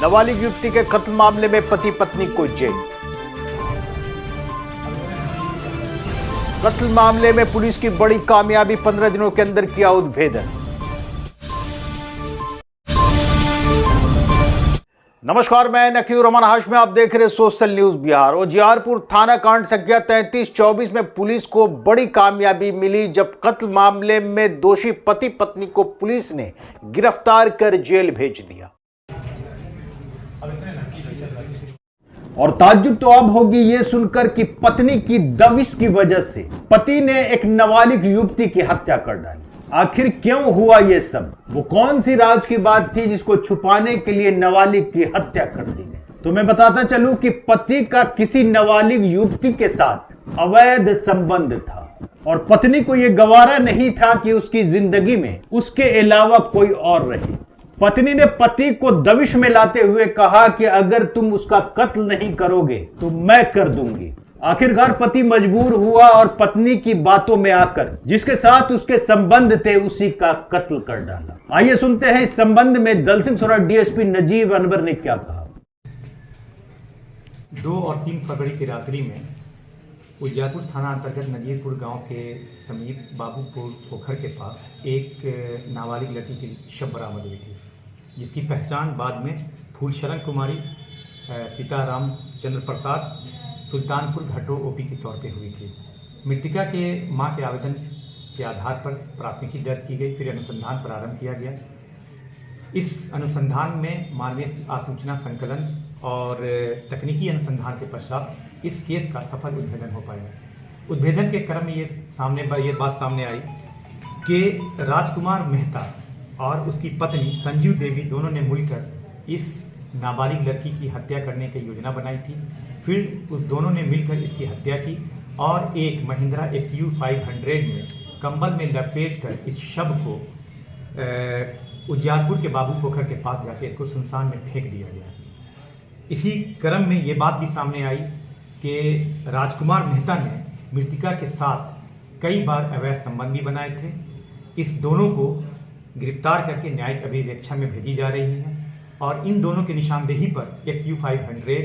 नाबालिग युवती के कत्ल मामले में पति पत्नी को जेल। कत्ल मामले में पुलिस की बड़ी कामयाबी, 15 दिनों के अंदर किया उद्भेदन। नमस्कार, मैं नकीर रहमान हाशमी, आप देख रहे सोशल न्यूज बिहार। उजियारपुर थाना कांड संख्या 3324 में पुलिस को बड़ी कामयाबी मिली जब कत्ल मामले में दोषी पति पत्नी को पुलिस ने गिरफ्तार कर जेल भेज दिया। और ताज्जुब तो अब होगी ये सुनकर कि पत्नी की दबिश की वजह से पति ने एक नाबालिग युवती की हत्या कर डाली। आखिर क्यों हुआ ये सब? वो कौन सी राज की बात थी जिसको छुपाने के लिए नाबालिग की हत्या कर दी गई? तो मैं बताता चलूं कि पति का किसी नाबालिग युवती के साथ अवैध संबंध था और पत्नी को यह गवारा नहीं था कि उसकी जिंदगी में उसके अलावा कोई और रहे। पत्नी ने पति को दबिश में लाते हुए कहा कि अगर तुम उसका कत्ल नहीं करोगे तो मैं कर दूंगी। आखिरकार पति मजबूर हुआ और पत्नी की बातों में आकर जिसके साथ उसके संबंध थे उसी का कत्ल कर डाला। आइए सुनते हैं इस संबंध में दलसिंहसरा डीएसपी नजीब अनवर ने क्या कहा। 2 और 3 फरवरी की रात्रि में उजियारपुर थाना अंतर्गत नजीरपुर गांव के समीप बाबूपुर पोखर के पास एक नाबालिग लड़की की शव बरामद हुई थी, जिसकी पहचान बाद में फूलशरण कुमारी पिता रामचंद्र प्रसाद सुल्तानपुर घाटो ओपी के तौर पे हुई थी। मृतका के मां के आवेदन के आधार पर प्राथमिकी दर्ज की गई, फिर अनुसंधान प्रारंभ किया गया। इस अनुसंधान में मानवीय आसूचना संकलन और तकनीकी अनुसंधान के पश्चात इस केस का सफल उद्भेदन हो पाया। उद्भेदन के क्रम में ये बात सामने आई कि राजकुमार मेहता और उसकी पत्नी संजीव देवी दोनों ने मिलकर इस नाबालिग लड़की की हत्या करने की योजना बनाई थी। फिर उस दोनों ने मिलकर इसकी हत्या की और एक महिंद्रा XU 500 में कंबल में लपेटकर इस शव को उजियारपुर के बाबू पोखर के पास जाके इसको सुनसान में फेंक दिया गया। इसी क्रम में ये बात भी सामने आई कि राजकुमार मेहता ने मृतका के साथ कई बार अवैध संबंध भी बनाए थे। इस दोनों को गिरफ्तार करके न्यायिक अभिरक्षा में भेजी जा रही है और इन दोनों की निशानदेही पर XU 500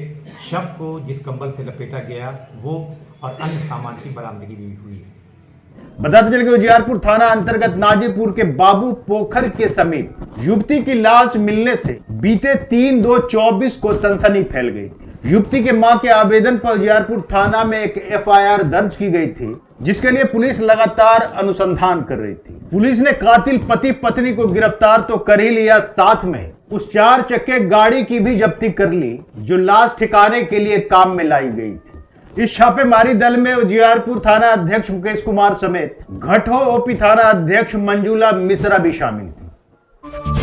शव को जिस कंबल से लपेटा गया वो और अन्य सामान की बरामदगी भी हुई है। बताते चले कि उजियारपुर थाना अंतर्गत नाजीपुर के बाबू पोखर के समीप युवती की लाश मिलने से बीते 3/2/24 को सनसनी फैल गई थी। युवती के मां के आवेदन पर उजियारपुर थाना में एक FIR दर्ज की गई थी, जिसके लिए पुलिस लगातार अनुसंधान कर रही थी। पुलिस ने कातिल पति पत्नी को गिरफ्तार तो कर ही लिया, साथ में उस 4 चक्के गाड़ी की भी जब्ती कर ली जो लाश ठिकाने के लिए काम में लाई गई थी। इस छापेमारी दल में उजियारपुर थाना अध्यक्ष मुकेश कुमार समेत घटो ओपी थाना अध्यक्ष मंजूला मिश्रा भी शामिल थी।